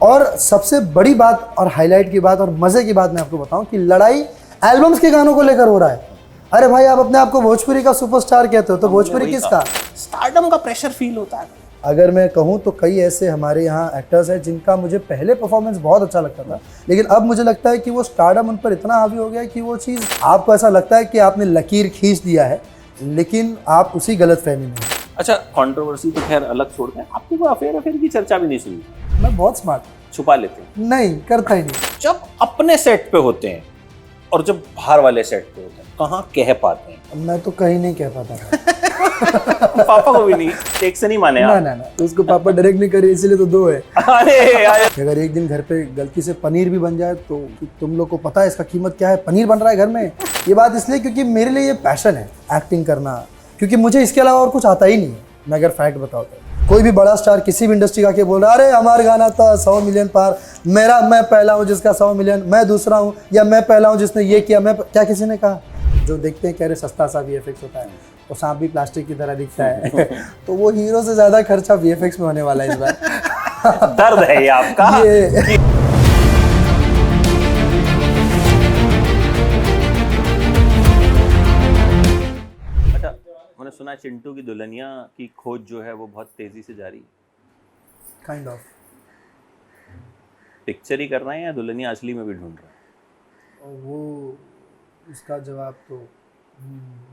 और सबसे बड़ी बात और हाईलाइट की बात और मजे की बात मैं आपको बताऊं कि लड़ाई एल्बम्स के गानों को लेकर हो रहा है। अरे भाई, आप अपने आप को भोजपुरी का सुपरस्टार कहते हो, तो भोजपुरी किसका? स्टारडम का प्रेशर फील होता है। अगर मैं कहूँ तो कई ऐसे हमारे यहाँ एक्टर्स हैं जिनका मुझे पहले परफॉर्मेंस बहुत अच्छा लगता था, लेकिन अब मुझे लगता है कि वो स्टारडम उन पर इतना हावी हो गया है कि वो चीज़ आपको ऐसा लगता है कि आपने लकीर खींच दिया है, लेकिन आप उसी गलत फहमी में हैं। अच्छा, कंट्रोवर्सी तो खैर अलग छोड़ दें, आपको कोई अफेयर की चर्चा भी नहीं सुनी? मैं बहुत स्मार्ट, छुपा लेते हैं? नहीं करता ही नहीं। जब अपने सेट पे होते हैं और जब बाहर वाले सेट पे होते हैं, कहाँ कह पाते हैं? मैं तो कहीं नहीं कह पाता था। पापा को भी नहीं, टेक से नहीं माने आप? ना, तो उसको पापा डायरेक्ट नहीं करे, इसलिए तो 2 है। अरे अगर एक दिन घर पे गलती से पनीर भी बन जाए तो तुम लोग को पता है इसका कीमत क्या है? पनीर बन रहा है घर में। ये बात इसलिए क्योंकि मेरे लिए ये पैशन है एक्टिंग करना, क्योंकि मुझे इसके अलावा और कुछ आता ही नहीं है। मैं अगर फैक्ट बताऊँ तो कोई भी बड़ा स्टार किसी भी इंडस्ट्री का के बोल रहा है, अरे हमारा गाना था 100 मिलियन पार, मैं पहला हूँ जिसका 100 मिलियन, मैं दूसरा हूँ, या मैं पहला हूँ जिसने ये किया, मैं क्या किसी ने कहा? जो देखते हैं कह रहे सस्ता सा VFX होता है, तो सांप भी प्लास्टिक की तरह दिखता है। तो वो हीरो से ज्यादा खर्चा VFX में होने वाला है इस बार। दर्द है ये आपका। अच्छा, मैंने सुना है चिंटू की दुल्हनिया की खोज जो है वो बहुत तेजी से जारी है। Kind of. पिक्चर ही कर रहे हैं या दुल्हनिया असली में भी ढूंढ रहे हैं? और वो उसका जवाब तो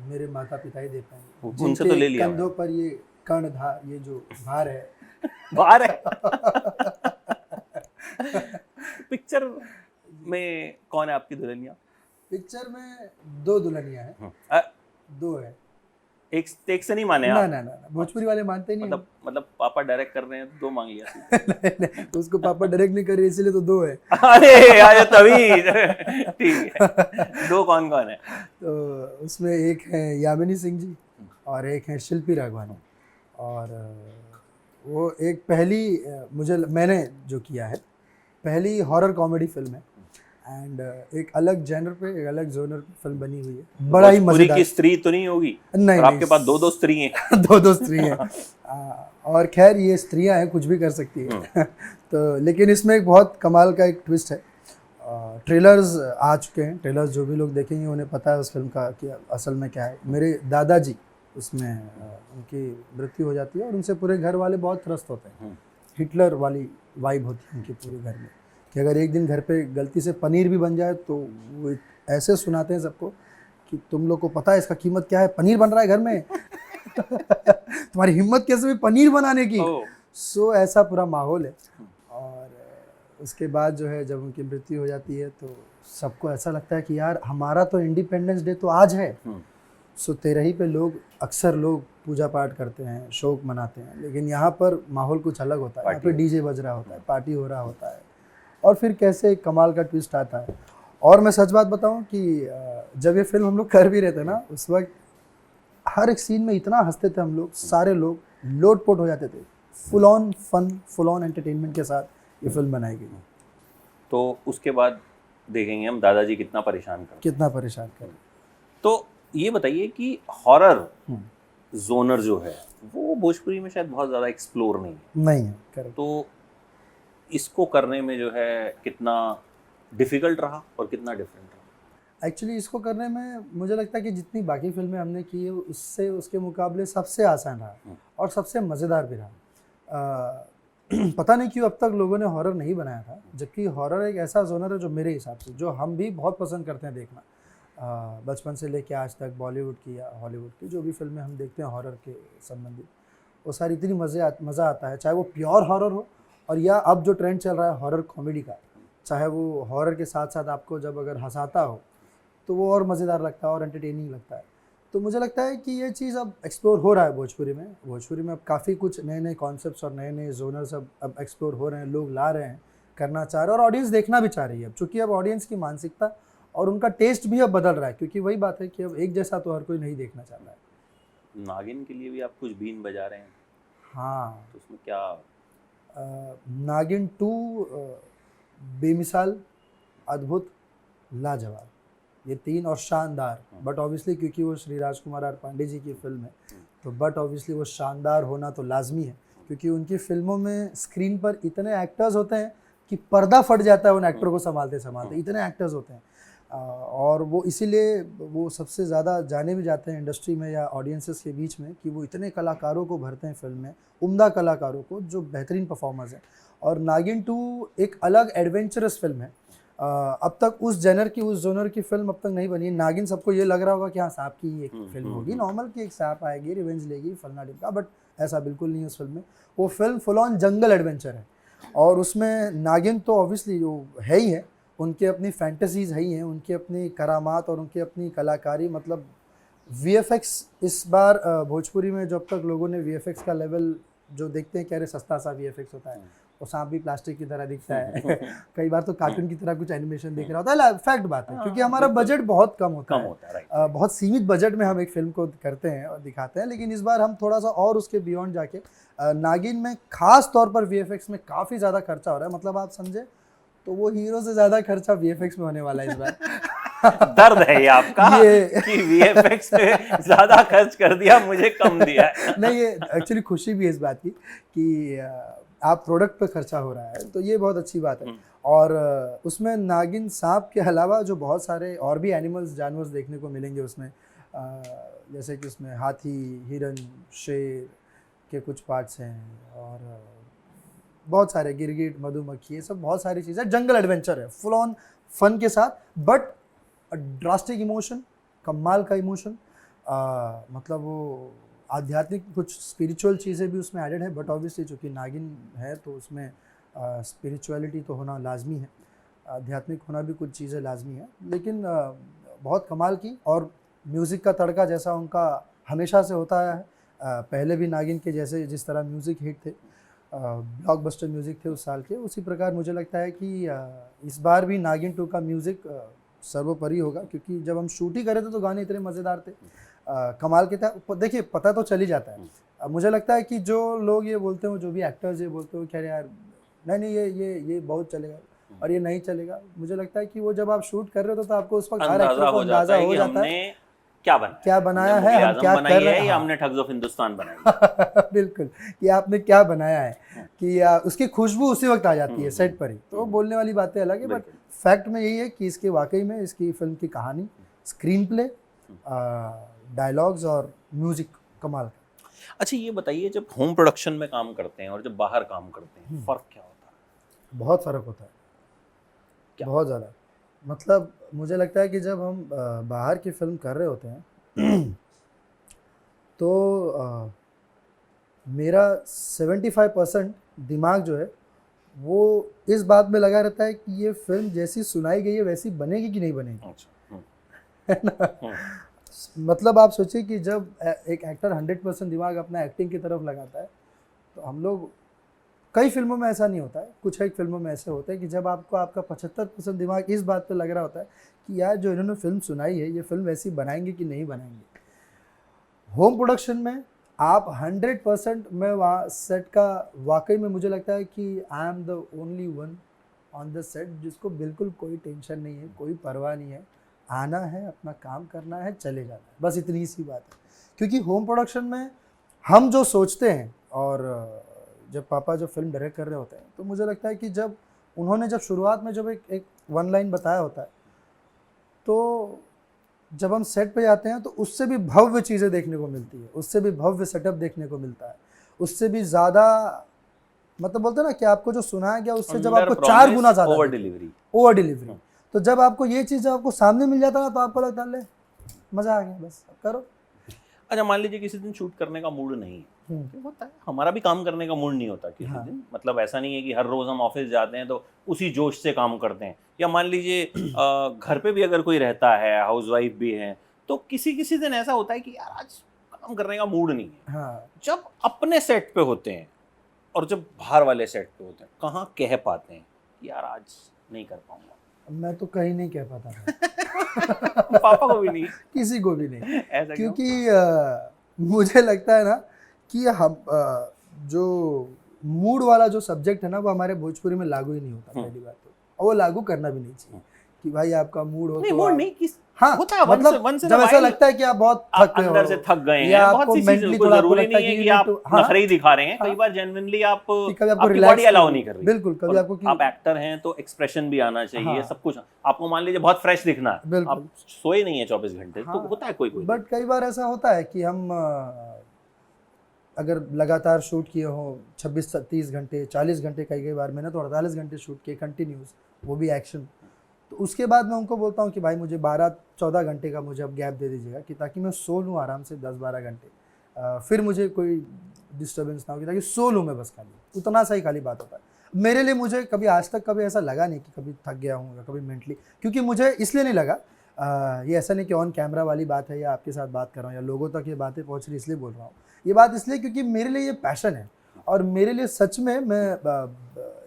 मेरे माता पिता ही दे पाएंगे। उनसे तो ले लिया कंधों पर ये कर्णधार, ये जो भार है। बाहर है। पिक्चर में कौन है आपकी दुल्हनिया? पिक्चर में 2 दुल्हनिया है। 2 है। एक से नहीं माने आप? ना, भोजपुरी वाले मानते नहीं। मतलब पापा डायरेक्ट कर रहे हैं तो 2 मांग लिया। नहीं, उसको पापा डायरेक्ट नहीं कर रहे इसलिए तो 2 है। अरे यार तभी ठीक है। 2 कौन कौन है? तो उसमें एक है यामिनी सिंह जी और एक है शिल्पी राघवानी। और वो एक मैंने जो किया है पहली हॉरर कॉमेडी फिल्म है, एंड एक अलग जेनर पे, एक अलग जोनर पे फिल्म बनी हुई है। बड़ा ही मजेदार। की स्त्री तो नहीं होगी? नहीं, आपके पास 2 स्त्री हैं। 2 स्त्री हैं। और खैर ये स्त्रियां हैं, कुछ भी कर सकती है। तो लेकिन इसमें एक बहुत कमाल का एक ट्विस्ट है। ट्रेलर्स आ चुके हैं, ट्रेलर्स जो भी लोग देखेंगे उन्हें पता है उस फिल्म का कि असल में क्या है। मेरे दादाजी उसमें उनकी मृत्यु हो जाती है और उनसे पूरे घर वाले बहुत त्रस्त होते हैं। हिटलर वाली वाइब होती है उनके पूरे घर में कि अगर एक दिन घर पे गलती से पनीर भी बन जाए तो वो ऐसे सुनाते हैं सबको कि तुम लोग को पता है इसका कीमत क्या है? पनीर बन रहा है घर में। तुम्हारी हिम्मत कैसे हुई पनीर बनाने की? सो ऐसा पूरा माहौल है। और उसके बाद जो है जब उनकी मृत्यु हो जाती है तो सबको ऐसा लगता है कि यार हमारा तो इंडिपेंडेंस डे तो आज है। सो तेरही पे अक्सर लोग पूजा पाठ करते हैं, शोक मनाते हैं, लेकिन यहाँ पर माहौल कुछ अलग होता है। यहाँ पे डीजे बज रहा होता है, पार्टी हो रहा होता है, और फिर कैसे कमाल का ट्विस्ट आता है। और मैं सच बात बताऊं कि जब ये फिल्म हम लोग कर भी रहे थे ना, उस वक्त हर एक सीन में इतना हंसते थे हम लोग, सारे लोग लोटपोट हो जाते थे। Full on fun, full on entertainment के साथ ये फिल्म बनाई गई। तो उसके बाद देखेंगे हम दादाजी कितना परेशान कर। तो ये बताइए कि हॉरर जोनर जो है वो भोजपुरी में शायद बहुत ज़्यादा एक्सप्लोर नहीं है। तो इसको करने में जो है कितना डिफिकल्ट रहा और कितना डिफरेंट रहा? एक्चुअली इसको करने में मुझे लगता है कि जितनी बाकी फिल्में हमने की है उससे उसके मुकाबले सबसे आसान रहा और सबसे मज़ेदार भी रहा। पता नहीं क्यों अब तक लोगों ने हॉरर नहीं बनाया था, जबकि हॉरर एक ऐसा जोनर है जो मेरे हिसाब से जो हम भी बहुत पसंद करते हैं देखना। बचपन से लेके आज तक बॉलीवुड की या हॉलीवुड की जो भी फिल्में हम देखते हैं हॉरर के संबंधित, वो सारी इतनी मज़ा आता है, चाहे वो प्योर हॉरर हो और या अब जो ट्रेंड चल रहा है हॉरर कॉमेडी का, चाहे वो हॉरर के साथ साथ आपको जब अगर हंसाता हो तो वो और मज़ेदार लगता है और एंटरटेनिंग लगता है। तो मुझे लगता है कि ये चीज़ अब एक्सप्लोर हो रहा है भोजपुरी में अब काफ़ी कुछ नए नए कॉन्सेप्ट्स और नए नए जोनर्स अब एक्सप्लोर हो रहे हैं, लोग ला रहे हैं, करना चाह रहे हैं और ऑडियंस देखना भी चाह रही है अब, चूँकि अब ऑडियंस की मानसिकता और उनका टेस्ट भी अब बदल रहा है, क्योंकि वही बात है कि अब एक जैसा तो हर कोई नहीं देखना चाहता है। नागिन के लिए भी आप कुछ बीन बजा रहे हैं? हाँ, तो उसमें क्या? नागिन 2 बेमिसाल, अद्भुत, लाजवाब, ये 3 और शानदार। बट ऑब्वियसली क्योंकि वो श्री राजकुमार आर पांडे जी की फिल्म है तो बट ऑब्वियसली वो शानदार होना तो लाजमी है, क्योंकि उनकी फिल्मों में स्क्रीन पर इतने एक्टर्स होते हैं कि पर्दा फट जाता है उन एक्टर को संभालते संभालते, इतने एक्टर्स होते हैं। और वो इसीलिए वो सबसे ज़्यादा जाने भी जाते हैं इंडस्ट्री में या ऑडियंसेस के बीच में कि वो इतने कलाकारों को भरते हैं फिल्म में, उम्दा कलाकारों को जो बेहतरीन परफॉर्मर्स हैं। और नागिन 2 एक अलग एडवेंचरस फिल्म है। अब तक उस जोनर की फिल्म अब तक नहीं बनी। नागिन सबको ये लग रहा होगा कि हाँ सांप की एक फिल्म होगी नॉर्मल, कि एक सांप आएगी रिवेंज लेगी फलना ढिमका, बट ऐसा बिल्कुल नहीं है उस फिल्म में। वो film full on jungle adventure है। और उसमें नागिन तो ऑब्वियसली जो है ही है, उनके अपनी फैंटेसीज है ही हैं, उनकी अपनी करामात और उनकी अपनी कलाकारी। मतलब वीएफएक्स इस बार भोजपुरी में जब तक लोगों ने वीएफएक्स का लेवल जो देखते हैं, कह रहे सस्ता सा वीएफएक्स होता है, वो सांप भी प्लास्टिक की तरह दिखता है कई बार तो कार्टून की तरह कुछ एनिमेशन दिख रहा होता है। फैक्ट बात है, क्योंकि हमारा बजट बहुत कम होता है, बहुत सीमित बजट में हम एक फिल्म को करते हैं और दिखाते हैं। लेकिन इस बार हम थोड़ा सा और उसके बियॉन्ड जाके नागिन में खास तौर पर वीएफएक्स में काफ़ी ज़्यादा खर्चा हो रहा है। मतलब आप समझे तो वो हीरो से ज़्यादा खर्चा वीएफएक्स में होने वाला है इस बार दर्द है ये आपका कि वीएफएक्स पे ज़्यादा खर्च कर दिया, मुझे कम दिया है। नहीं, ये एक्चुअली खुशी भी है इस बात की कि आप प्रोडक्ट पे खर्चा हो रहा है, तो ये बहुत अच्छी बात है। और उसमें नागिन सांप के अलावा जो बहुत सारे और भी एनिमल्स जानवर्स देखने को मिलेंगे उसमें, जैसे कि उसमें हाथी, हिरन, शेर के कुछ पार्ट्स हैं, और बहुत सारे गिरगिट, मधुमक्खी, ये सब बहुत सारी चीज़ें। जंगल एडवेंचर है फुल ऑन फन के साथ, बट ड्रास्टिक इमोशन, कमाल का इमोशन। मतलब वो आध्यात्मिक कुछ स्पिरिचुअल चीज़ें भी उसमें एडेड है, बट ऑब्वियसली चूँकि नागिन है तो उसमें स्पिरिचुअलिटी तो होना लाजमी है, आध्यात्मिक होना भी कुछ चीज़ें लाजमी है। लेकिन बहुत कमाल की, और म्यूज़िक का तड़का जैसा उनका हमेशा से होता है, पहले भी नागिन के जैसे जिस तरह म्यूज़िक हिट थे, ब्लॉकबस्टर म्यूज़िक थे उस साल के, उसी प्रकार मुझे लगता है कि इस बार भी नागिन 2 का म्यूज़िक सर्वोपरि होगा। क्योंकि जब हम शूट ही कर रहे थे तो गाने इतने मज़ेदार थे, कमाल के थे। देखिए पता तो चल ही जाता है। मुझे लगता है कि जो लोग ये बोलते हो, जो भी एक्टर्स ये बोलते हो, खैर यार नहीं ये बहुत चलेगा और ये नहीं चलेगा, मुझे लगता है कि वो जब आप शूट कर रहे हो तो आपको उस वक्त हर एक्टर को अंदाजा हो जाता है क्या बनाया है, हम क्या कर रहे हैं, हमने ठग्स ऑफ हिंदुस्तान बनाई बिल्कुल, कि आपने क्या बनाया है, कि उसकी खुशबू उसी वक्त आ जाती है सेट पर ही। तो बोलने वाली बातें अलग है, बट फैक्ट में यही है कि इसके वाकई में इसकी फिल्म की कहानी, स्क्रीन प्ले, डायलॉग्स और म्यूजिक कमाल का। अच्छा ये बताइए, जब होम प्रोडक्शन में काम करते हैं और जब बाहर काम करते हैं, फ़र्क क्या होता है? बहुत फ़र्क होता है, बहुत ज़्यादा। मतलब मुझे लगता है कि जब हम बाहर की फिल्म कर रहे होते हैं तो मेरा 75% दिमाग जो है वो इस बात में लगा रहता है कि ये फिल्म जैसी सुनाई गई है वैसी बनेगी कि नहीं बनेगी, है ना। मतलब आप सोचिए कि जब एक एक्टर 100% दिमाग अपना एक्टिंग की तरफ लगाता है, तो हम लोग, कई फिल्मों में ऐसा नहीं होता है, कुछ एक फिल्मों में ऐसे होता है कि जब आपको आपका 75% दिमाग इस बात पे लग रहा होता है कि यार जो इन्होंने फिल्म सुनाई है ये फिल्म वैसी बनाएंगे कि नहीं बनाएंगे। होम प्रोडक्शन में आप 100% में वहाँ सेट का, वाकई में मुझे लगता है कि I am the only one on the set जिसको बिल्कुल कोई टेंशन नहीं है, कोई परवाह नहीं है, आना है, अपना काम करना है, चले जाना है, बस इतनी सी बात है। क्योंकि होम प्रोडक्शन में हम जो सोचते हैं, और जब पापा जब फिल्म डायरेक्ट कर रहे होते हैं तो मुझे लगता है कि जब उन्होंने जब शुरुआत में जब एक वन लाइन बताया होता है, तो जब हम सेट पे जाते हैं तो उससे भी भव्य चीज़ें देखने को मिलती है, उससे भी भव्य सेटअप देखने को मिलता है, उससे भी ज़्यादा, मतलब बोलते हैं ना कि आपको जो सुनाया गया उससे जब आपको 4 गुना ज़्यादा ओवर डिलीवरी। तो जब आपको ये चीज़ आपको सामने मिल जाता है ना, तो आपको लगता है ले मज़ा आ गया, बस करो। अच्छा मान लीजिए किसी दिन शूट करने का मूड नहीं है, होता है, हमारा भी काम करने का मूड नहीं होता किसी दिन, मतलब ऐसा नहीं है कि हर रोज़ हम ऑफिस जाते हैं तो उसी जोश से काम करते हैं। या मान लीजिए घर पे भी अगर कोई रहता है, हाउसवाइफ भी है, तो किसी दिन ऐसा होता है कि यार आज काम करने का मूड नहीं है। हाँ। जब अपने सेट पे होते हैं और जब बाहर वाले सेट पे होते हैं, कहाँ कह पाते हैं कि यार आज नहीं कर पाऊंगा? मैं तो कहीं नहीं कह पाता पापा को भी नहीं, किसी को भी नहीं, ऐसा क्योंकि मुझे लगता है ना कि हम जो मूड वाला जो सब्जेक्ट है ना वो हमारे भोजपुरी में लागू ही नहीं होता, पहली बात तो, और वो लागू करना भी नहीं चाहिए कि भाई आपका मूड हो नहीं, तो मूड नहीं, हाँ, होता है मतलब जब ऐसा लगता है कि आप बहुत थक गए अंदर से थक गए हैं, बहुत सी चीजें, कोई जरूरी नहीं है कि आप नखरे ही दिखा रहे हैं, कई बार जेन्युइनली आप आपकी बॉडी अलाउ नहीं कर रही। बिल्कुल, कभी आपको आप एक्टर हैं तो एक्सप्रेशन भी आना चाहिए, सब कुछ। आपको मान लीजिए बहुत फ्रेश दिखना है, आप सोए नहीं है 24 घंटे, तो होता है कोई कोई। बट कई बार ऐसा होता है कि हम अगर लगातार शूट किए हो 26-30 घंटे 40 घंटे, कई बार मैंने तो 48 घंटे शूट किए कंटिन्यूस, वो भी एक्शन। तो उसके बाद मैं उनको बोलता हूँ कि भाई मुझे 12-14 घंटे का मुझे अब गैप दे दीजिएगा, कि ताकि मैं सो लूँ आराम से 10-12 घंटे, फिर मुझे कोई डिस्टर्बेंस ना हो, ताकि सो लूँ मैं बस, खाली उतना सा ही खाली बात होता है मेरे लिए। मुझे कभी आज तक कभी ऐसा लगा नहीं कि कभी थक गया हूँ या कभी मेंटली, क्योंकि मुझे इसलिए नहीं लगा, ये ऐसा नहीं कि ऑन कैमरा वाली बात है या आपके साथ बात कर रहा हूँ या लोगों तक ये बातें पहुँच रही इसलिए बोल रहा हूँ, ये बात इसलिए क्योंकि मेरे लिए ये पैशन है, और मेरे लिए सच में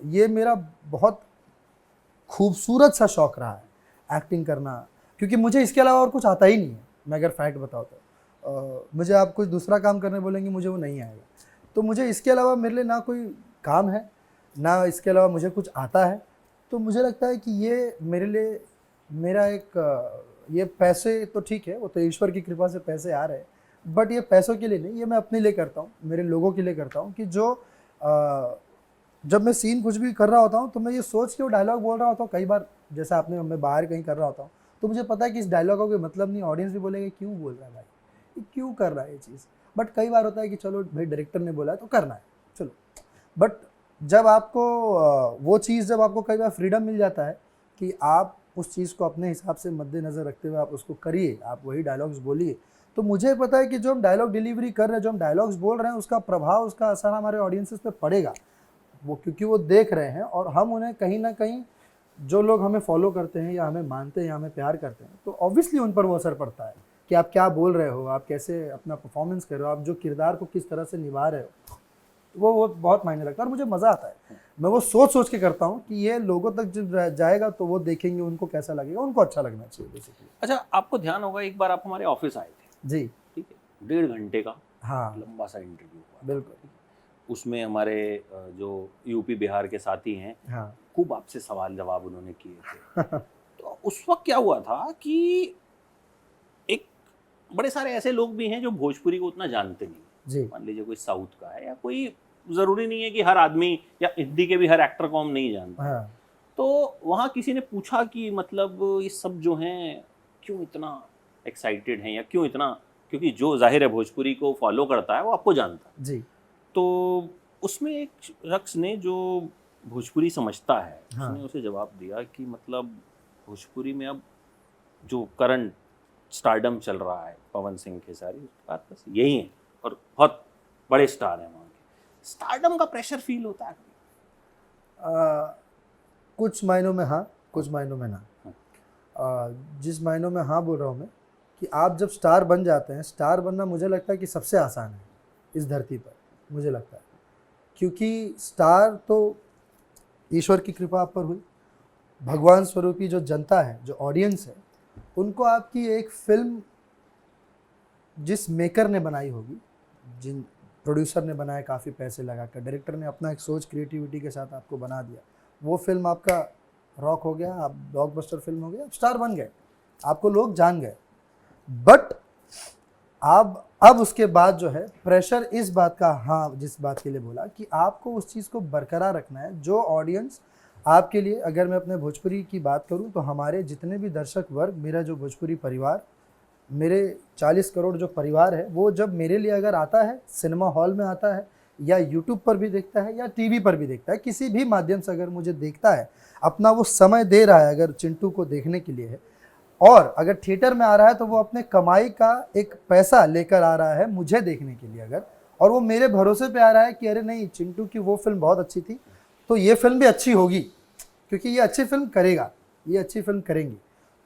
ये मेरा बहुत खूबसूरत सा शौक रहा है एक्टिंग करना, क्योंकि मुझे इसके अलावा और कुछ आता ही नहीं है। मैं अगर फैक्ट बताऊँ तो मुझे आप कुछ दूसरा काम करने बोलेंगे मुझे वो नहीं आएगा, तो मुझे इसके अलावा मेरे लिए ना कोई काम है, ना इसके अलावा मुझे कुछ आता है। तो मुझे लगता है कि ये मेरे लिए मेरा एक ये पैसे तो ठीक है, वो तो ईश्वर की कृपा से पैसे आ रहे हैं, बट ये पैसों के लिए नहीं, ये मैं अपने लिए करता हूँ, मेरे लोगों के लिए करता हूँ, कि जो जब मैं सीन कुछ भी कर रहा होता हूँ तो मैं ये सोच के वो डायलॉग बोल रहा होता हूँ। कई बार जैसा आपने, मैं बाहर कहीं कर रहा होता हूँ तो मुझे पता है कि इस डायलॉग का कोई मतलब नहीं, ऑडियंस भी बोलेगा क्यों बोल रहा है भाई, ये क्यों कर रहा है ये चीज़। बट कई बार होता है कि चलो भाई डायरेक्टर ने बोला है तो करना है, चलो। बट जब आपको वो चीज़, जब आपको कई बार फ्रीडम मिल जाता है कि आप उस चीज़ को अपने हिसाब से मद्देनज़र रखते हुए आप उसको करिए, आप वही डायलॉग्स बोलिए, तो मुझे पता है कि जो हम डायलॉग डिलीवरी कर रहे हैं, जो हम डायलॉग्स बोल रहे हैं, उसका प्रभाव, उसका असर हमारे ऑडियंसेस पे पड़ेगा, वो क्योंकि वो देख रहे हैं, और हम उन्हें कहीं ना कहीं, जो लोग हमें फॉलो करते हैं या हमें मानते हैं या हमें प्यार करते हैं, तो ऑब्वियसली उन पर वो असर पड़ता है कि आप क्या बोल रहे हो, आप कैसे अपना परफॉर्मेंस कर रहे हो, आप जो किरदार को किस तरह से निभा रहे हो, वो बहुत मायने रखता है। और मुझे मज़ा आता है, मैं वो सोच के करता हूँ कि ये लोगों तक जब जाएगा तो वो देखेंगे, उनको कैसा लगेगा, उनको अच्छा लगना चाहिए बेसिकली। अच्छा, आपको ध्यान होगा एक बार आप हमारे ऑफिस आए थे जी, ठीक है, 1.5 घंटे का हाँ लंबा सा इंटरव्यू हुआ। बिल्कुल। उसमें हमारे जो यूपी बिहार के साथी हैं, हाँ खूब आपसे सवाल जवाब उन्होंने किए थे। तो उस वक्त क्या हुआ था कि एक बड़े सारे ऐसे लोग भी हैं जो भोजपुरी को उतना जानते नहीं जी, मान लीजिए कोई साउथ का है, या कोई, जरूरी नहीं है कि हर आदमी या हिंदी के भी हर एक्टर को हम नहीं जानते। हाँ तो वहाँ किसी ने पूछा कि मतलब ये सब जो हैं क्यों इतना एक्साइटेड हैं, या क्यों इतना, क्योंकि जो जाहिर है भोजपुरी को फॉलो करता है वो आपको जानता है। जी, तो उसमें एक शख्स ने जो भोजपुरी समझता है, हाँ। उसने उसे जवाब दिया कि मतलब भोजपुरी में अब जो करंट स्टारडम चल रहा है, पवन सिंह खेसारी, उसके बाद बस यही है, और बहुत बड़े स्टार हैं वहाँ के। स्टारडम का प्रेशर फील होता है? कुछ मायनों में हाँ, कुछ मायनों में ना। जिस मायनों में हाँ बोल रहा हूँ मैं, कि आप जब स्टार बन जाते हैं, स्टार बनना मुझे लगता है कि सबसे आसान है इस धरती पर, मुझे लगता है, क्योंकि स्टार तो ईश्वर की कृपा आप पर हुई, भगवान स्वरूपी जो जनता है, जो ऑडियंस है, उनको आपकी एक फिल्म जिस मेकर ने बनाई होगी, जिन प्रोड्यूसर ने बनाया काफ़ी पैसे लगाकर, डायरेक्टर ने अपना एक सोच क्रिएटिविटी के साथ आपको बना दिया, वो फिल्म आपका रॉक हो गया, आप ब्लॉकबस्टर फिल्म हो गया, आप स्टार बन गए, आपको लोग जान गए। बट अब उसके बाद जो है प्रेशर इस बात का, हाँ जिस बात के लिए बोला, कि आपको उस चीज़ को बरकरार रखना है, जो ऑडियंस आपके लिए, अगर मैं अपने भोजपुरी की बात करूं तो हमारे जितने भी दर्शक वर्ग, मेरा जो भोजपुरी परिवार, मेरे 40 करोड़ जो परिवार है, वो जब मेरे लिए अगर आता है, सिनेमा हॉल में आता है या यूट्यूब पर भी देखता है या टीवी पर भी देखता है, किसी भी माध्यम से अगर मुझे देखता है, अपना वो समय दे रहा है अगर चिंटू को देखने के लिए है, और अगर थिएटर में आ रहा है तो वो अपने कमाई का एक पैसा लेकर आ रहा है मुझे देखने के लिए अगर, और वो मेरे भरोसे पे आ रहा है कि अरे नहीं, चिंटू की वो फिल्म बहुत अच्छी थी तो ये फिल्म भी अच्छी होगी, क्योंकि ये अच्छी फिल्म करेगा, ये अच्छी फिल्म करेंगी।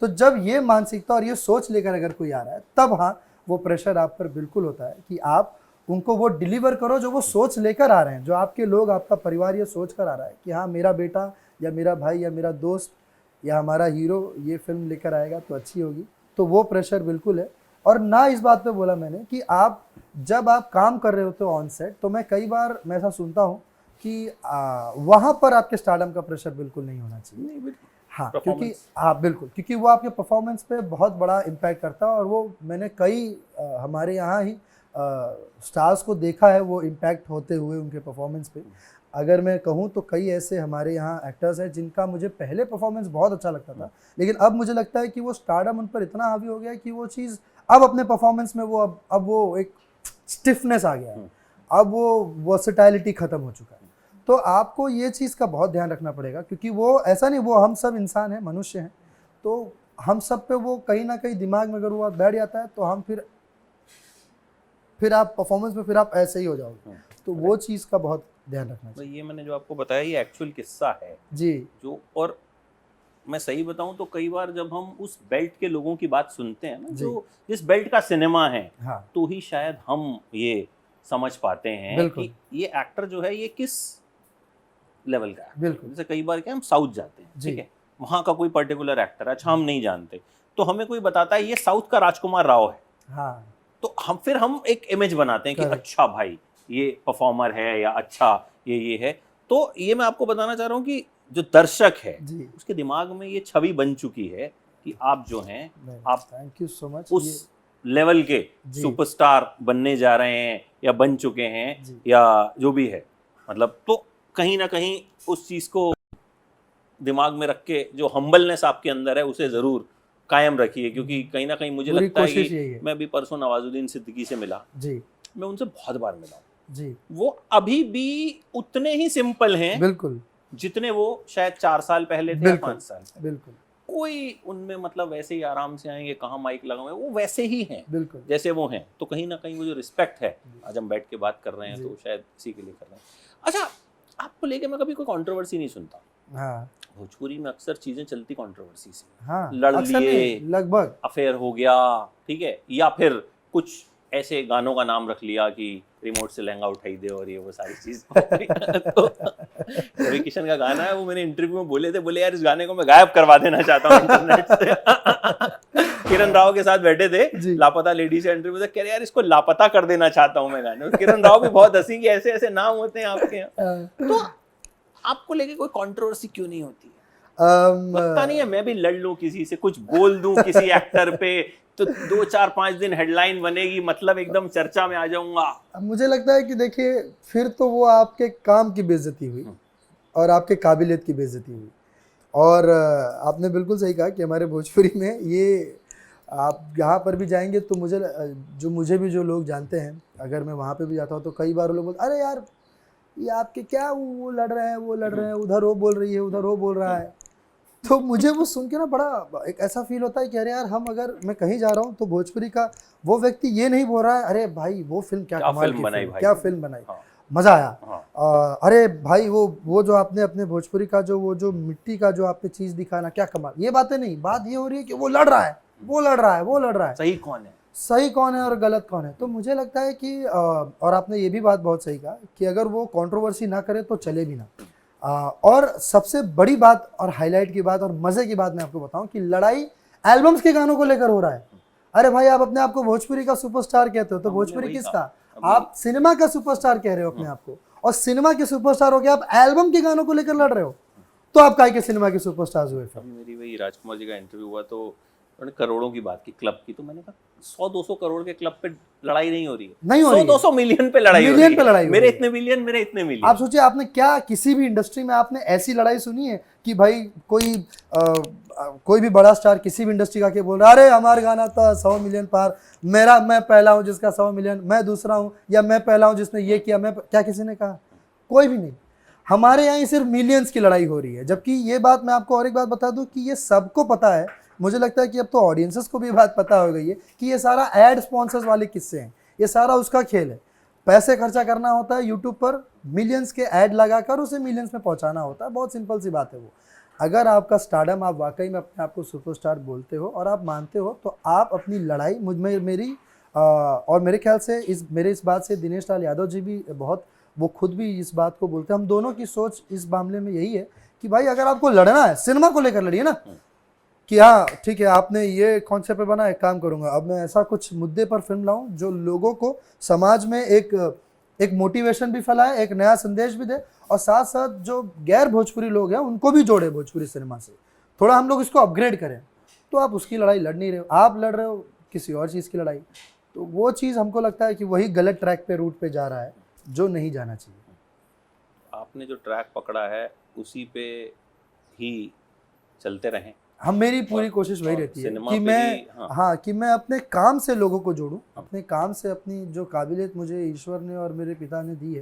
तो जब ये मानसिकता और ये सोच लेकर अगर कोई आ रहा है, तब हाँ वो प्रेशर आप पर बिल्कुल होता है कि आप उनको वो डिलीवर करो जो वो सोच लेकर आ रहे हैं, जो आपके लोग, आपका परिवार ये सोच कर आ रहा है कि हाँ मेरा बेटा या मेरा भाई या मेरा दोस्त या हमारा हीरो ये फिल्म लेकर आएगा तो अच्छी होगी। तो वो प्रेशर बिल्कुल है। और ना इस बात पे बोला मैंने कि आप जब आप काम कर रहे होते हो ऑन सेट, तो मैं कई बार मैं ऐसा सुनता हूँ कि वहाँ पर आपके स्टारडम का प्रेशर बिल्कुल नहीं होना चाहिए। नहीं बिल्कुल। हाँ, क्योंकि हाँ बिल्कुल, क्योंकि वो आपके परफॉर्मेंस पे बहुत बड़ा इम्पैक्ट करता है, और वो मैंने कई हमारे यहाँ ही स्टार्स को देखा है वो इम्पैक्ट होते हुए उनके परफॉर्मेंस पे। अगर मैं कहूँ तो कई ऐसे हमारे यहाँ एक्टर्स हैं जिनका मुझे पहले परफॉर्मेंस बहुत अच्छा लगता था, लेकिन अब मुझे लगता है कि वो स्टारडम उन पर इतना हावी हो गया है कि वो चीज़ अब अपने परफॉर्मेंस में वो अब वो एक स्टिफनेस आ गया है, अब वो वर्सेटैलिटी ख़त्म हो चुका है। तो आपको ये चीज़ का बहुत ध्यान रखना पड़ेगा, क्योंकि वो ऐसा नहीं, वो हम सब इंसान हैं, मनुष्य हैं, तो हम सब पे वो कहीं ना कहीं दिमाग में अगर वो बैठ जाता है तो हम फिर आप परफॉर्मेंस में फिर आप ऐसे ही हो जाओगे। तो वो चीज़ का बहुत ध्यान रखना चाहिए। ये मैंने जो आपको बताया ये एक्चुअल किस्सा है जी। जो, और मैं सही बताऊं तो कई बार जब हम उस बेल्ट के लोगों की बात सुनते हैं ना, जो जिस बेल्ट का सिनेमा है, हाँ, तो ही शायद हम ये समझ पाते हैं कि ये एक्टर जो है ये किस लेवल का है। बिल्कुल। जैसे कई बार क्या हम साउथ जाते हैं, ठीक है, वहाँ का कोई पर्टिकुलर एक्टर है, अच्छा हम नहीं जानते, तो हमें कोई बताता है ये साउथ का राजकुमार राव है, हाँ, तो हम एक इमेज बनाते हैं कि अच्छा भाई ये परफॉर्मर है या अच्छा ये है। तो ये मैं आपको बताना चाह रहा हूँ कि जो दर्शक है उसके दिमाग में ये छवि बन चुकी है कि आप जो हैं, आप थैंक यू सो मच, उस लेवल के सुपरस्टार बनने जा रहे हैं या बन चुके हैं या जो भी है, मतलब तो कहीं ना कहीं उस चीज़ को दिमाग में रख के जो हम्बलनेस आपके अंदर है उसे ज़रूर कायम रखिए, क्योंकि कहीं ना कहीं मुझे लगता है कि मैं भी परसों नवाजुद्दीन सिद्दीकी से मिला जी, मैं उनसे बहुत बार मिला हूँ जी, वो अभी भी उतने ही सिंपल हैं बिल्कुल जितने वो शायद 4 साल पहले थे या 5 साल पहले। बिल्कुल, कोई उनमें मतलब वैसे ही आराम से आएंगे, कहाँ माइक लगाएंगे, वो वैसे ही हैं बिल्कुल जैसे वो हैं। तो कहीं ना कहीं वो जो रिस्पेक्ट है, आज हम बैठ के बात कर रहे हैं तो शायद इसी के लिए कर रहे हैं। अच्छा, आपको लेके मैं कभी कोई कंट्रोवर्सी नहीं सुनता। हाँ, भोजपुरी में अक्सर चीजें चलती कंट्रोवर्सी से, हाँ, लड़ लिए, लगभग अफेयर हो गया, ठीक है, या फिर कुछ ऐसे गानों का नाम रख लिया कि रिमोट से लहंगा उठाई दे और ये वो सारी चीज। तो रवि किशन का गाना है, वो मैंने इंटरव्यू में बोले थे, बोले यार इस गाने को मैं गायब करवा देना चाहता हूँ इंटरनेट से। किरण राव के साथ बैठे थे लापता लेडी से इंटरव्यू, कह रहे यार इसको लापता कर देना चाहता हूँ मैं गाने। किरण राव भी बहुत हंसी कि ऐसे ऐसे नाम होते हैं आपके यहाँ। तो आपको लेके कोई कंट्रोवर्सी क्यों नहीं होती है? लगता नहीं है मैं भी लड़ लूं किसी से, कुछ बोल दूं किसी एक्टर पे, तो 2, 4, 5 दिन हेडलाइन बनेगी, मतलब एकदम चर्चा में आ जाऊंगा। मुझे लगता है कि देखिए फिर तो वो आपके काम की बेइज्जती हुई और आपके काबिलियत की बेइज्जती हुई। और आपने बिल्कुल सही कहा कि हमारे भोजपुरी में ये, आप यहाँ पर भी जाएंगे तो मुझे भी जो लोग जानते हैं, अगर मैं वहाँ पे भी जाता हूँ तो कई बार लोग बोलते अरे यार ये आपके क्या वो लड़ रहे हैं, वो लड़ रहे हैं, उधर वो बोल रही है, उधर वो बोल रहा है। तो मुझे वो सुन के ना बड़ा एक ऐसा फील होता है कि अरे यार हम अगर मैं कहीं जा रहा हूँ तो भोजपुरी का वो व्यक्ति ये नहीं बोल रहा है अरे भाई वो फिल्म क्या कमाल की फिल्म, क्या फिल्म बनाई, मज़ा आया, अरे भाई वो जो आपने अपने भोजपुरी का वो जो मिट्टी का जो आपने चीज़ दिखाना क्या कमाल। ये बातें नहीं, बात ये हो रही है कि वो लड़ रहा है, वो लड़ रहा है, वो लड़ रहा है, सही कौन है और गलत कौन है। तो मुझे लगता है कि और आपने ये भी बात बहुत सही कहा कि अगर वो कंट्रोवर्सी ना करे तो चले भी ना। और सबसे बड़ी बात और हाईलाइट की बात और मज़े की बात मैं आपको बताऊं कि लड़ाई एल्बम्स के गानों को लेकर हो रहा है। अरे भाई आप अपने आप को भोजपुरी का सुपरस्टार कहते हो तो भोजपुरी किसका? आप सिनेमा का सुपरस्टार कह रहे हो अपने आप को, और सिनेमा के सुपरस्टार हो के आप एल्बम के गानों को लेकर लड़ रहे हो, तो आप काहे के सिनेमा के सुपरस्टार्स हुए? मेरी वही राजकुमार जी का इंटरव्यू हुआ तो उन्होंने करोड़ों की बात की, क्लब की, तो मैंने कहा 100-200 करोड़ के क्लब पे लड़ाई नहीं हो रही है, नहीं हो रही है, 100-200 मिलियन पे लड़ाई हो रही है, मेरे इतने मिलियन, मेरे इतने मिलियन। आप सोचिए आपने क्या किसी भी इंडस्ट्री में आपने ऐसी लड़ाई सुनी है कि भाई कोई भी बड़ा स्टार किसी भी इंडस्ट्री का के बोल रहा है अरे हमारा गाना था 100 मिलियन पार, मैं पहला हूँ जिसका 100 मिलियन, मैं दूसरा हूँ, या मैं पहला हूँ जिसने ये किया, मैं क्या किसी ने कहा? कोई भी नहीं। हमारे यहाँ सिर्फ मिलियंस की लड़ाई हो रही है, जबकि ये बात मैं आपको और एक बात बता दूं कि ये सबको पता है। मुझे लगता है कि अब तो ऑडियंसेस को भी बात पता हो गई है कि ये सारा एड स्पॉन्सर्स वाले किस्से हैं, ये सारा उसका खेल है। पैसे खर्चा करना होता है यूट्यूब पर, मिलियंस के ऐड लगाकर उसे मिलियंस में पहुंचाना होता है, बहुत सिंपल सी बात है वो। अगर आपका स्टारडम, आप वाकई में अपने आप को सुपरस्टार बोलते हो और आप मानते हो, तो आप अपनी लड़ाई मेरी और मेरे ख्याल से इस बात से दिनेश लाल यादव जी भी बहुत, वो खुद भी इस बात को बोलते हैं। हम दोनों की सोच इस मामले में यही है कि भाई अगर आपको लड़ना है सिनेमा को लेकर लड़िए ना, कि हाँ ठीक है आपने ये कॉन्सेप्ट पे बना, एक काम करूंगा अब मैं ऐसा कुछ मुद्दे पर फिल्म लाऊं जो लोगों को समाज में एक मोटिवेशन भी फैलाए, एक नया संदेश भी दे, और साथ साथ जो गैर भोजपुरी लोग हैं उनको भी जोड़े भोजपुरी सिनेमा से, थोड़ा हम लोग इसको अपग्रेड करें। तो आप उसकी लड़ाई लड़ नहीं रहे हो, आप लड़ रहे हो किसी और चीज़ की लड़ाई। तो वो चीज़ हमको लगता है कि वही गलत ट्रैक पे, रूट पे जा रहा है जो नहीं जाना चाहिए। आपने जो ट्रैक पकड़ा है उसी पे ही चलते रहें। हम, मेरी पूरी कोशिश वही रहती है कि मैं हाँ कि मैं अपने काम से लोगों को जोड़ूं, अपने काम से अपनी जो काबिलियत मुझे ईश्वर ने और मेरे पिता ने दी है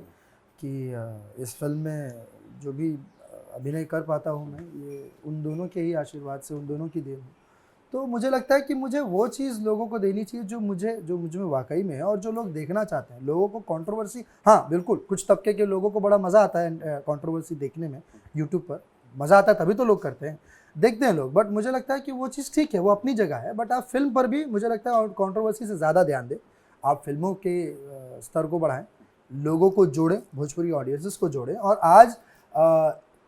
कि इस फिल्म में जो भी अभिनय कर पाता हूँ मैं, ये उन दोनों के ही आशीर्वाद से, उन दोनों की देन है। तो मुझे लगता है कि मुझे वो चीज़ लोगों को देनी चाहिए जो मुझ में वाकई में है और जो लोग देखना चाहते हैं। लोगों को कंट्रोवर्सी, हाँ बिल्कुल, कुछ तबके के लोगों को बड़ा मज़ा आता है कंट्रोवर्सी देखने में, यूट्यूब पर मज़ा आता है, तभी तो लोग करते हैं, देखते हैं लोग। बट मुझे लगता है कि वो चीज़ ठीक है, वो अपनी जगह है। बट आप फिल्म पर भी मुझे लगता है कंट्रोवर्सी से ज़्यादा ध्यान दें, आप फिल्मों के स्तर को बढ़ाएं, लोगों को जोड़ें, भोजपुरी ऑडियंसेस को जोड़ें। और आज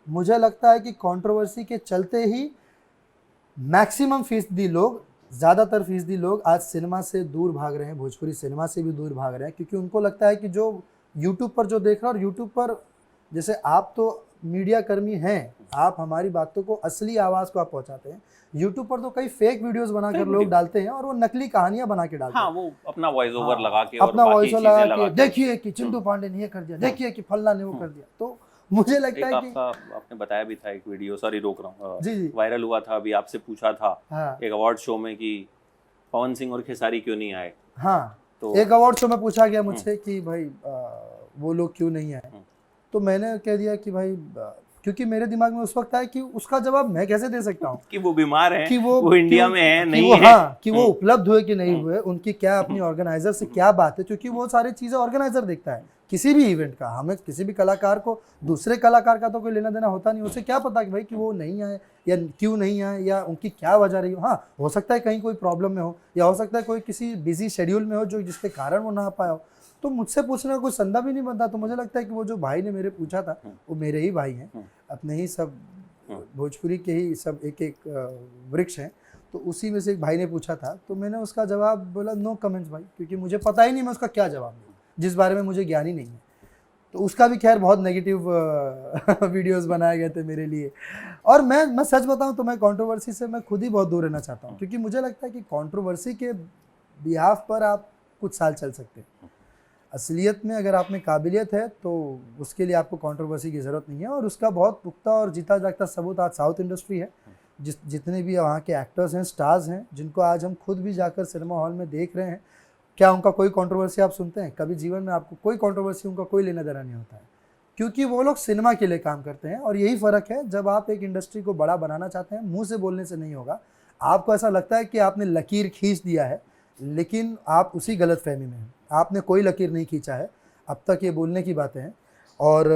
मुझे लगता है कि कंट्रोवर्सी के चलते ही मैक्सिमम फीसदी लोग, ज़्यादातर फीसदी लोग आज सिनेमा से दूर भाग रहे हैं, भोजपुरी सिनेमा से भी दूर भाग रहे हैं, क्योंकि उनको लगता है कि जो यूट्यूब पर जो देख रहा है, और यूट्यूब पर जैसे आप तो मीडिया कर्मी हैं, आप हमारी बातों को, असली आवाज़ को आप पहुंचाते हैं। यूट्यूब पर तो कई फेक वीडियोस बनाकर लोग डालते हैं और वो नकली कहानियां बना के डालते हैं। हाँ, वो अपना वॉइस ओवर लगा के, अपना वॉइस ओवर लगा के, देखिए कि चिंटू पांडे ने ये कर दिया, देखिए कि फल्ला ने वो कर दिया। तो मुझे लगता है कि आपने बताया भी था एक वीडियो, सॉरी रोक रहा हूँ, जी वायरल हुआ था, अभी आपसे पूछा था एक अवार्ड शो में कि पवन सिंह और खेसारी क्यों नहीं आए। हाँ, तो एक अवार्ड शो में पूछा गया मुझसे कि भाई वो लोग क्यों नहीं आए। तो मैंने कह दिया कि भाई क्योंकि मेरे दिमाग में उस वक्त आया कि उसका जवाब मैं कैसे दे सकता हूँ कि वो बीमार हैं, कि वो इंडिया में है नहीं है, हाँ, कि वो उपलब्ध हुए कि नहीं हुए, उनकी क्या अपनी ऑर्गेनाइजर से क्या बात है, क्योंकि वो सारी चीज़ें ऑर्गेनाइजर देखता है किसी भी इवेंट का। हमें किसी भी कलाकार को दूसरे कलाकार का तो कोई लेना देना होता नहीं, उसे क्या पता कि भाई कि वो नहीं आए या क्यों नहीं आए या उनकी क्या वजह रही हो। हाँ, हो सकता है कहीं कोई प्रॉब्लम में हो, या हो सकता है कोई किसी बिजी शेड्यूल में हो जो जिसके कारण वो ना आ पाया हो। तो मुझसे पूछने का कोई संदर्भ ही नहीं बनता। तो मुझे लगता है कि वो जो भाई ने मेरे पूछा था वो मेरे ही भाई हैं, अपने ही सब भोजपुरी के ही सब एक एक वृक्ष हैं। तो उसी में से एक भाई ने पूछा था, तो मैंने उसका जवाब बोला नो कमेंट्स भाई, क्योंकि मुझे पता ही नहीं मैं उसका क्या जवाब दूँ जिस बारे में मुझे ज्ञान ही नहीं है। तो उसका भी खैर बहुत नेगेटिव वीडियोस बनाए गए थे मेरे लिए। और मैं सच बताऊं तो मैं कंट्रोवर्सी से मैं खुद ही बहुत दूर रहना चाहता हूं, क्योंकि मुझे लगता है कि कंट्रोवर्सी के बिहाफ पर आप कुछ साल चल सकते हैं। असलियत में अगर आप में काबिलियत है तो उसके लिए आपको कंट्रोवर्सी की ज़रूरत नहीं है। और उसका बहुत पुख्ता और जीता जागता सबूत आज साउथ इंडस्ट्री है। जितने भी वहाँ के एक्टर्स हैं, स्टार्स हैं, जिनको आज हम खुद भी जाकर सिनेमा हॉल में देख रहे हैं, क्या उनका कोई कंट्रोवर्सी आप सुनते हैं? कभी जीवन में आपको कोई कंट्रोवर्सी, उनका कोई लेना देना नहीं होता है, क्योंकि वो लोग सिनेमा के लिए काम करते हैं। और यही फ़र्क है, जब आप एक इंडस्ट्री को बड़ा बनाना चाहते हैं, मुंह से बोलने से नहीं होगा। आपको ऐसा लगता है कि आपने लकीर खींच दिया है, लेकिन आप उसी गलत फहमी में हैं। आपने कोई लकीर नहीं खींचा है अब तक, ये बोलने की बातें हैं। और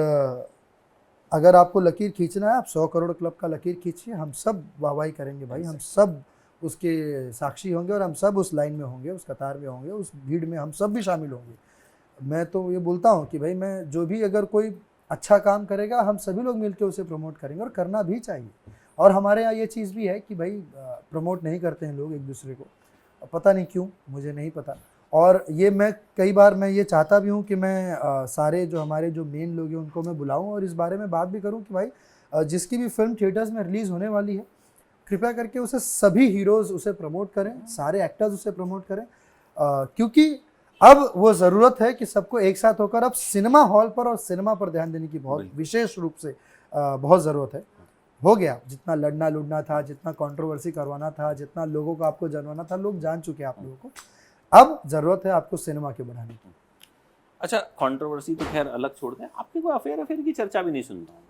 अगर आपको लकीर खींचना है, आप 100 करोड़ क्लब का लकीर खींचिए, हम सब वाहवाही करेंगे भाई, हम सब उसके साक्षी होंगे और हम सब उस लाइन में होंगे, उस कतार में होंगे, उस भीड़ में हम सब भी शामिल होंगे। मैं तो ये बोलता हूँ कि भाई मैं जो भी अगर कोई अच्छा काम करेगा, हम सभी लोग मिलकर उसे प्रमोट करेंगे, और करना भी चाहिए। और हमारे यहाँ ये चीज़ भी है कि भाई प्रमोट नहीं करते हैं लोग एक दूसरे को, पता नहीं क्यों, मुझे नहीं पता। और ये मैं कई बार मैं ये चाहता भी हूँ कि मैं सारे जो हमारे जो मेन लोग हैं उनको मैं बुलाऊँ और इस बारे में बात भी करूँ कि भाई जिसकी भी फिल्म थिएटर्स में रिलीज़ होने वाली है, कृपया करके उसे सभी हीरोज़ उसे प्रमोट करें, सारे एक्टर्स उसे प्रमोट करें, क्योंकि अब वो ज़रूरत है कि सबको एक साथ होकर अब सिनेमा हॉल पर और सिनेमा पर ध्यान देने की बहुत विशेष रूप से बहुत ज़रूरत है। हो गया, जितना लड़ना लुड़ना था, जितना कंट्रोवर्सी करवाना था, जितना लोगों को आपको जानवाना था, लोग जान चुके हैं आप लोगों को। अब ज़रूरत है आपको सिनेमा के बढ़ाने की। अच्छा, कंट्रोवर्सी तो खैर अलग छोड़ दें, आपके कोई अफेयर की चर्चा भी नहीं सुनता हूँ।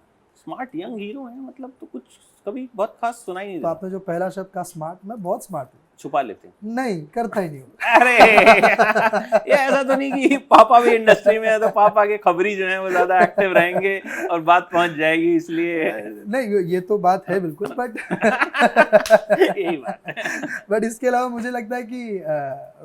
स्मार्ट यंग हीरो हैं, मतलब तो कुछ कभी बहुत खास सुना ही नहीं। तो आपने जो पहला शब्द कहा स्मार्ट, मैं बहुत स्मार्ट हूँ। छुपा लेते हैं? नहीं, करता ही नहीं हूँ। अरे ये ऐसा तो नहीं कि पापा भी इंडस्ट्री में है तो पापा के खबरी जो हैं वो ज़्यादा एक्टिव रहेंगे और बात पहुंच जाएगी, इसलिए नहीं, ये तो बात है बिल्कुल, बट यही बात है। बट इसके अलावा मुझे लगता है कि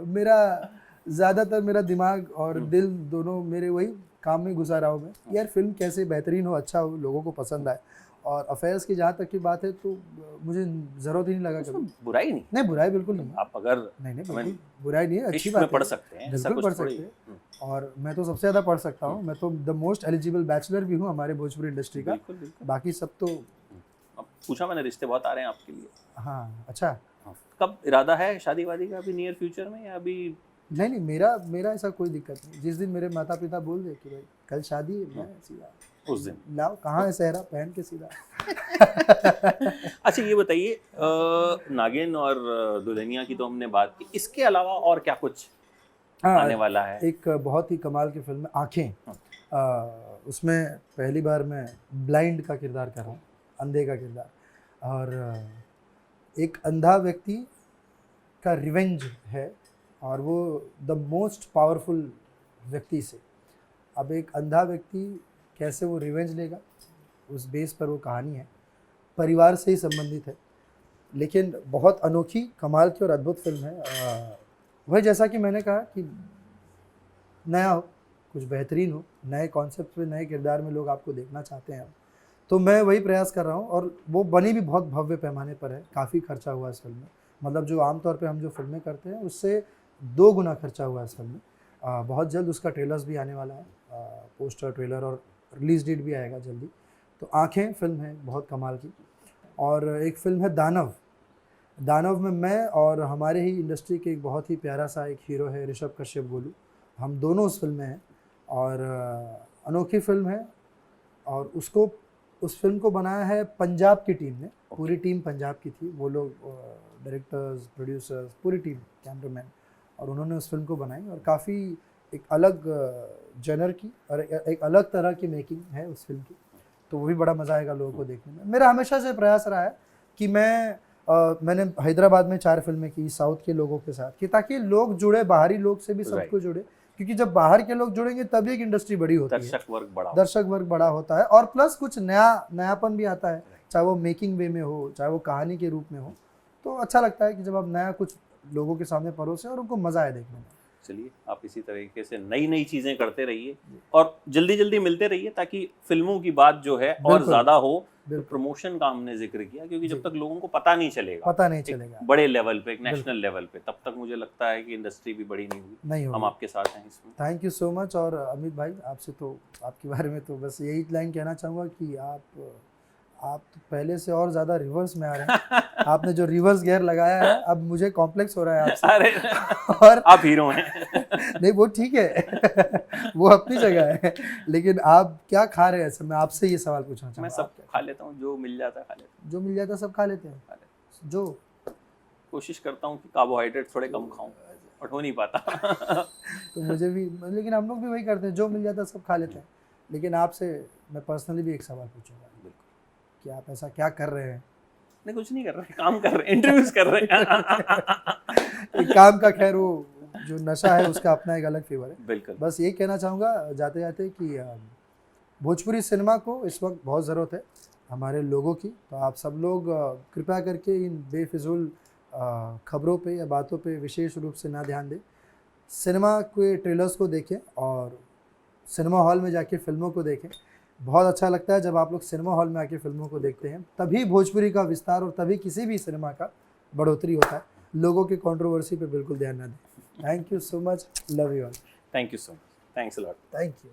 मेरा ज़्यादातर मेरा दिमाग और दिल दोनों मेरे वही काम में घुसा रहा हूँ मैं, यार फिल्म कैसे बेहतरीन हो, अच्छा हो, लोगों को पसंद आए। और अफेयर्स की जहाँ तक की बात है तो मुझे ज़रूरत ही नहीं लगा कभी। बुराई नहीं, नहीं बुराई बिल्कुल नहीं, आप अगर नहीं नहीं हमें बिल्कुल बुराई नहीं है, अच्छी इश्क बात में है, पढ़ सकते हैं, ऐसा बिल्कुल कुछ पढ़ थोड़ी सकते हैं। और मैं तो सबसे ज़्यादा पढ़ सकता हूँ, मैं तो द मोस्ट एलिजिबल बैचलर भी हूँ हमारे भोजपुरी इंडस्ट्री का। बिल्कुल बिल्कुल। बाकी सब तो अब पूछा मैंने, रिश्ते बहुत आ रहे हैं आपके लिए। हाँ अच्छा। हाँ। कब इरादा है शादी वादी का, अभी नियर फ्यूचर में या अभी? नहीं नहीं, मेरा ऐसा कोई दिक्कत नहीं। जिस दिन मेरे माता पिता बोल दे कि भाई कल शादी है, मैं सीधा उस दिन लाओ, कहाँ है सहरा, पहन के सीधा। अच्छा ये बताइए, नागिन और दुल्हनिया की तो हमने बात की, इसके अलावा और क्या कुछ आने वाला है? एक बहुत ही कमाल की फिल्म है आँखें। उसमें पहली बार मैं ब्लाइंड का किरदार कर रहा हूँ, अंधे का किरदार। और एक अंधा व्यक्ति का रिवेंज है, और वो द मोस्ट पावरफुल व्यक्ति से। अब एक अंधा व्यक्ति कैसे वो रिवेंज लेगा, उस बेस पर वो कहानी है। परिवार से ही संबंधित है, लेकिन बहुत अनोखी, कमाल की और अद्भुत फिल्म है। वही जैसा कि मैंने कहा कि नया हो, कुछ बेहतरीन हो, नए कॉन्सेप्ट पे, नए किरदार में लोग आपको देखना चाहते हैं, तो मैं वही प्रयास कर रहा हूँ। और वो बनी भी बहुत भव्य पैमाने पर है, काफ़ी खर्चा हुआ इस फिल्म में। मतलब जो आमतौर पे हम जो फिल्में करते हैं उससे 2 गुना खर्चा हुआ इस फिल्म में। बहुत जल्द उसका ट्रेलर्स भी आने वाला है, पोस्टर, ट्रेलर और रिलीज डेट भी आएगा जल्दी। तो आँखें फिल्म है बहुत कमाल की। और एक फिल्म है दानव। दानव में मैं और हमारे ही इंडस्ट्री के एक बहुत ही प्यारा सा एक हीरो है ऋषभ कश्यप गोलू, हम दोनों उस फिल्म में हैं। और अनोखी फिल्म है। और उस फिल्म को बनाया है पंजाब की टीम ने, पूरी टीम पंजाब की थी। वो लोग डायरेक्टर्स, प्रोड्यूसर्स, पूरी टीम, कैमरामैन, और उन्होंने उस फिल्म को बनाई। और काफ़ी एक अलग जनर की और एक अलग तरह की मेकिंग है उस फिल्म की। तो वो भी बड़ा मज़ा आएगा लोगों को देखने में। मेरा हमेशा से प्रयास रहा है कि मैंने हैदराबाद में 4 फिल्में की साउथ के लोगों के साथ, कि ताकि लोग जुड़े, बाहरी लोग से भी सबको जुड़े, क्योंकि जब बाहर के लोग जुड़ेंगे तभी एक इंडस्ट्री बड़ी होती है, दर्शक वर्ग बड़ा होता है, और प्लस कुछ नयापन भी आता है, चाहे वो मेकिंग वे में हो, चाहे वो कहानी के रूप में हो। तो अच्छा लगता है कि जब आप नया कुछ लोगों के सामने परोसे और उनको मज़ा आए देखने में। चलिए, आप इसी तरीके से नई नई चीज़ें करते रहिए और जल्दी जल्दी मिलते रहिए, ताकि फिल्मों की बात जो है और ज़्यादा हो। तो प्रमोशन का हमने जिक्र किया, क्योंकि जब तक लोगों को पता नहीं चलेगा बड़े लेवल पे, एक नेशनल लेवल पे, तब तक मुझे लगता है कि इंडस्ट्री भी बड़ी नहीं होगी। हम आपके साथ हैं इसमें। Thank you so much. और अमित भाई, आपसे तो, आपके बारे में तो बस यही लाइन कहना चाहूँगा कि आप तो पहले से और ज़्यादा रिवर्स में आ रहे हैं। आपने जो रिवर्स गियर लगाया है, अब मुझे कॉम्प्लेक्स हो रहा है आपसे। अरे और आप हीरो हैं। नहीं वो ठीक है, वो अपनी जगह है, लेकिन आप क्या खा रहे हैं ऐसे? मैं आपसे ये सवाल पूछना चाहूँगा। मैं सब खा लेता हूँ, जो मिल जाता है खा लेता हूँ। जो मिल जाता है सब खा लेते हैं? जो कोशिश करता हूँ कि कार्बोहाइड्रेट थोड़े कम खाऊं, बट हो नहीं पाता। तो मुझे भी, लेकिन हम लोग भी वही करते हैं, जो मिल जाता है सब खा लेते हैं। लेकिन आपसे मैं पर्सनली भी एक सवाल पूछूंगा कि आप ऐसा क्या कर रहे हैं? नहीं, कुछ नहीं कर रहे, काम कर रहे हैं, इंटरव्यूज कर रहे हैं। काम का खैर वो जो नशा है उसका अपना एक अलग फेवर है। बिल्कुल। बस ये कहना चाहूँगा जाते जाते कि भोजपुरी सिनेमा को इस वक्त बहुत ज़रूरत है हमारे लोगों की। तो आप सब लोग कृपया करके इन बेफिजूल खबरों पे या बातों पे विशेष रूप से ना ध्यान दें। सिनेमा के ट्रेलर्स को देखें और सिनेमा हॉल में जाके फिल्मों को देखें। बहुत अच्छा लगता है जब आप लोग सिनेमा हॉल में आके फिल्मों को देखते हैं, तभी भोजपुरी का विस्तार और तभी किसी भी सिनेमा का बढ़ोतरी होता है। लोगों की कंट्रोवर्सी पे बिल्कुल ध्यान ना दें। Thank you so much, love you all. Thank you so much, thanks a lot. Thank you.